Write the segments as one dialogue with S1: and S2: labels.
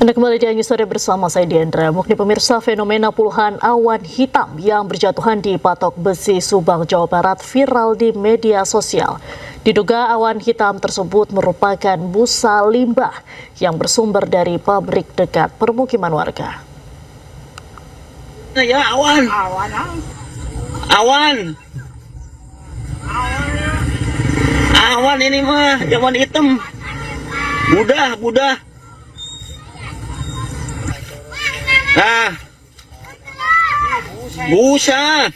S1: Anda kembali di Anju Sore bersama saya Diandra. Mukni pemirsa, fenomena puluhan awan hitam yang berjatuhan di Patok Besi, Subang, Jawa Barat viral di media sosial. Diduga awan hitam tersebut merupakan busa limbah yang bersumber dari pabrik dekat permukiman warga.
S2: Ya, awan. Awan ini mah, awan hitam. Budah. Nah, busa.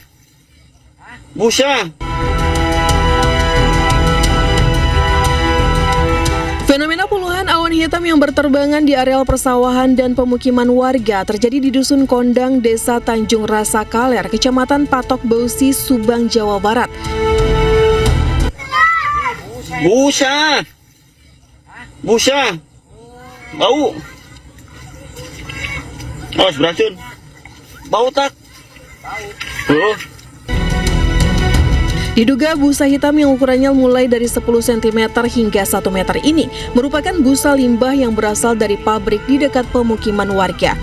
S3: Fenomena puluhan awan hitam yang berterbangan di areal persawahan dan pemukiman warga terjadi di Dusun Kondang, Desa Tanjung Rasa Kaler, Kecamatan Patok Besi, Subang, Jawa Barat.
S2: Busa. Bau. Awas beracun. Bau tak? Bau.
S3: Diduga busa hitam yang ukurannya mulai dari 10 cm hingga 1 meter ini merupakan busa limbah yang berasal dari pabrik di dekat pemukiman warga.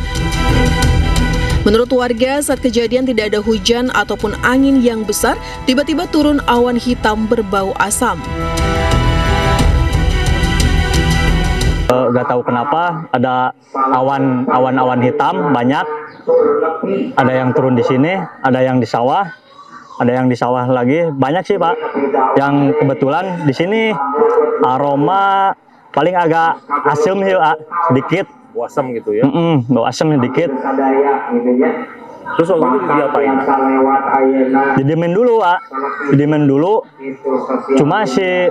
S3: Menurut warga, saat kejadian tidak ada hujan ataupun angin yang besar, tiba-tiba turun awan hitam berbau asam.
S4: Gak tahu kenapa ada awan hitam banyak, ada yang turun di sini, ada yang di sawah, lagi banyak sih Pak. Yang kebetulan di sini aroma paling agak asam sih Pak, sedikit.
S5: Bau asam gitu ya?
S4: Bau asam sedikit.
S5: Terus waktu itu diapain?
S4: Didiemin dulu Pak, Cuma si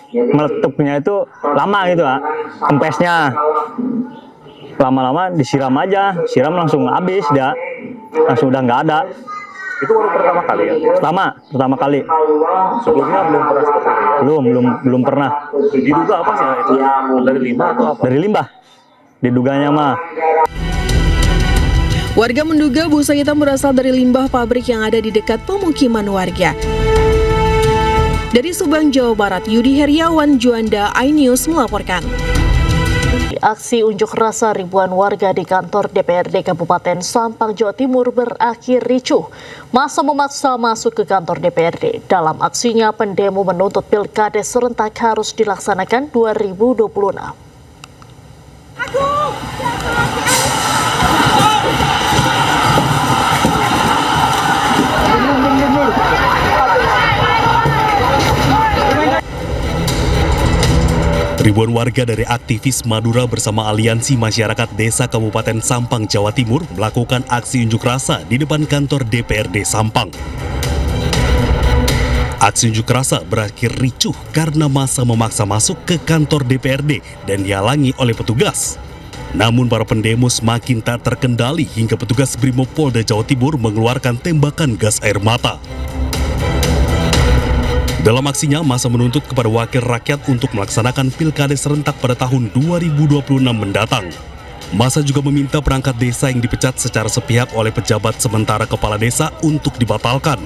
S4: meletupnya itu lama gitu Pak, kempesnya lama-lama disiram aja, langsung habis dia, langsung udah nggak ada.
S5: Itu baru pertama kali ya?
S4: Pertama kali.
S5: Sebelumnya belum pernah seperti ini ya?
S4: Belum pernah.
S5: Diduga apa sih itu? Dari limbah atau apa?
S4: Dari limbah, diduganya mah.
S3: Warga menduga busa hitam berasal dari limbah pabrik yang ada di dekat pemukiman warga. Dari Subang, Jawa Barat, Yudi Heriawan, Juanda, iNews melaporkan.
S1: Aksi unjuk rasa ribuan warga di kantor DPRD Kabupaten Sampang, Jawa Timur berakhir ricuh. Massa memaksa masuk ke kantor DPRD. Dalam aksinya, pendemo menuntut Pilkades serentak harus dilaksanakan 2026.
S6: Ribuan warga dari aktivis Madura bersama Aliansi Masyarakat Desa Kabupaten Sampang, Jawa Timur melakukan aksi unjuk rasa di depan kantor DPRD Sampang. Aksi unjuk rasa berakhir ricuh karena massa memaksa masuk ke kantor DPRD dan dihalangi oleh petugas. Namun para pendemo semakin tak terkendali hingga petugas Brimopolda Jawa Timur mengeluarkan tembakan gas air mata. Dalam aksinya, massa menuntut kepada wakil rakyat untuk melaksanakan pilkades serentak pada tahun 2026 mendatang. Massa juga meminta perangkat desa yang dipecat secara sepihak oleh pejabat sementara kepala desa untuk dibatalkan.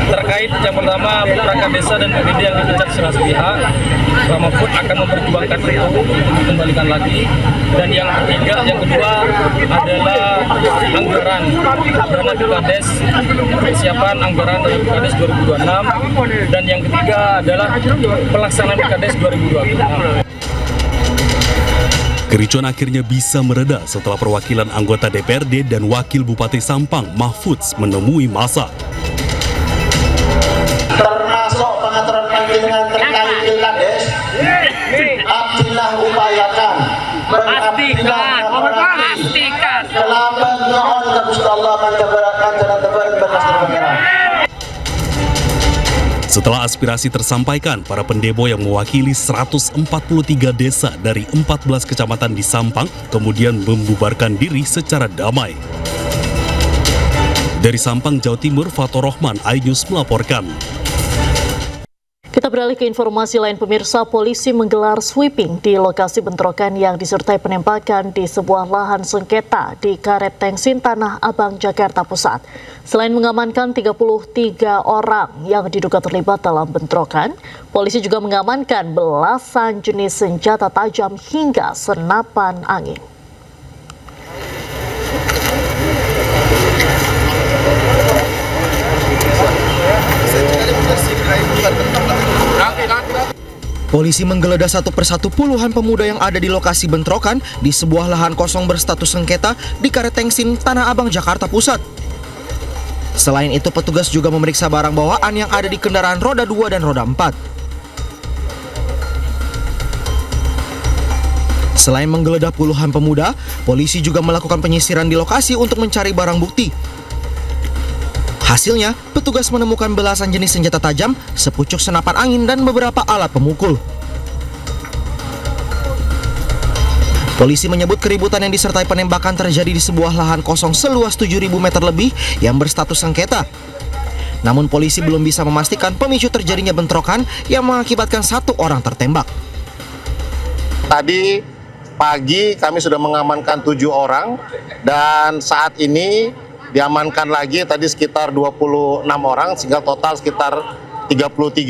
S7: Terkait yang pertama, perangkat desa dan PPD yang dipecat secara sepihak, Mahfud akan memperjuangkan itu untuk dikembalikan lagi. Dan yang kedua adalah anggaran dana Pilkades, persiapan anggaran dana Pilkades 2026, dan yang ketiga adalah pelaksanaan Pilkades 2026.
S6: Kericuan akhirnya bisa mereda setelah perwakilan anggota DPRD dan Wakil Bupati Sampang, Mahfud, menemui massa.
S8: Termasuk pengaturan pimpinan terkait Pilkades, abdillah upayakan
S9: pastikan
S8: kelaban mohon ke Gusti Allah menjabarakan jalan terbaik bernasib.
S6: Setelah aspirasi tersampaikan, para pendemo yang mewakili 143 desa dari 14 kecamatan di Sampang kemudian membubarkan diri secara damai. Dari Sampang, Jawa Timur, Fatur Rahman, iNews melaporkan.
S1: Kita Kita beralih ke informasi lain, pemirsa. Polisi menggelar sweeping di lokasi bentrokan yang disertai penembakan di sebuah lahan sengketa di Karet Tengsin, Tanah Abang, Jakarta Pusat. Selain mengamankan 33 orang yang diduga terlibat dalam bentrokan, polisi juga mengamankan belasan jenis senjata tajam hingga senapan angin.
S10: Polisi menggeledah satu persatu puluhan pemuda yang ada di lokasi bentrokan di sebuah lahan kosong berstatus sengketa di Karet Tengsin, Tanah Abang, Jakarta Pusat. Selain itu, petugas juga memeriksa barang bawaan yang ada di kendaraan roda 2 dan roda 4. Selain menggeledah puluhan pemuda, polisi juga melakukan penyisiran di lokasi untuk mencari barang bukti. Hasilnya, petugas menemukan belasan jenis senjata tajam, sepucuk senapan angin, dan beberapa alat pemukul. Polisi menyebut keributan yang disertai penembakan terjadi di sebuah lahan kosong seluas 7.000 meter lebih yang berstatus sengketa. Namun polisi belum bisa memastikan pemicu terjadinya bentrokan yang mengakibatkan 1 orang tertembak.
S11: Tadi pagi kami sudah mengamankan 7 orang dan saat ini diamankan lagi tadi sekitar 26 orang sehingga total sekitar 33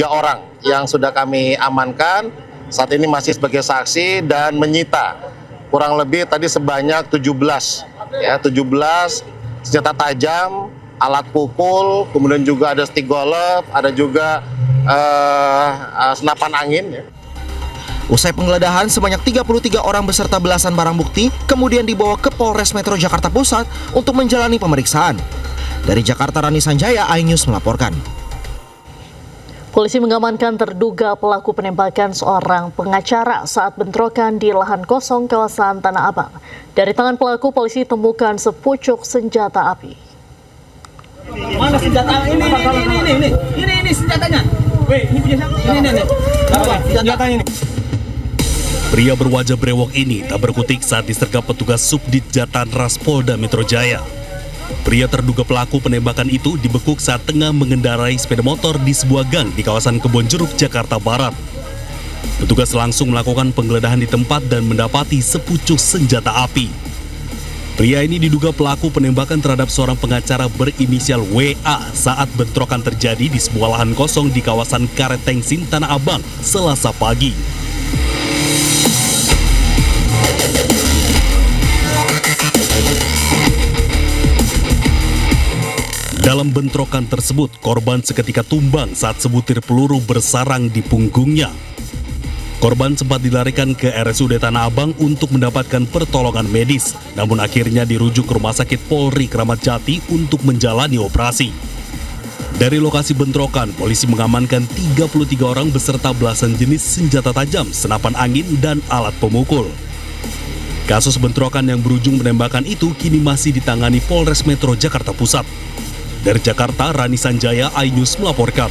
S11: orang yang sudah kami amankan. Saat ini masih sebagai saksi dan menyita kurang lebih tadi sebanyak 17 senjata tajam, alat pukul, kemudian juga ada stick golf, ada juga senapan angin ya.
S10: Usai penggeledahan, sebanyak 33 orang beserta belasan barang bukti kemudian dibawa ke Polres Metro Jakarta Pusat untuk menjalani pemeriksaan. Dari Jakarta, Rani Sanjaya, iNews melaporkan.
S1: Polisi mengamankan terduga pelaku penembakan seorang pengacara saat bentrokan di lahan kosong kawasan Tanah Abang. Dari tangan pelaku, polisi temukan sepucuk senjata api.
S7: Mana senjata? Ini senjatanya. Weh, ini punya siapa? Ini. Senjatanya ini.
S6: Pria berwajah brewok ini tak berkutik saat disergap petugas Subdit Jatanras Polda Metro Jaya. Pria terduga pelaku penembakan itu dibekuk saat tengah mengendarai sepeda motor di sebuah gang di kawasan Kebonjeruk, Jakarta Barat. Petugas langsung melakukan penggeledahan di tempat dan mendapati sepucuk senjata api. Pria ini diduga pelaku penembakan terhadap seorang pengacara berinisial WA saat bentrokan terjadi di sebuah lahan kosong di kawasan Karet Tengsin, Tanah Abang, Selasa pagi. Dalam bentrokan tersebut, korban seketika tumbang saat sebutir peluru bersarang di punggungnya. Korban sempat dilarikan ke RSUD Tanah Abang untuk mendapatkan pertolongan medis, namun akhirnya dirujuk ke Rumah Sakit Polri Kramat Jati untuk menjalani operasi. Dari lokasi bentrokan, polisi mengamankan 33 orang beserta belasan jenis senjata tajam, senapan angin, dan alat pemukul. Kasus bentrokan yang berujung penembakan itu kini masih ditangani Polres Metro Jakarta Pusat. Dari Jakarta, Rani Sanjaya, iNews melaporkan.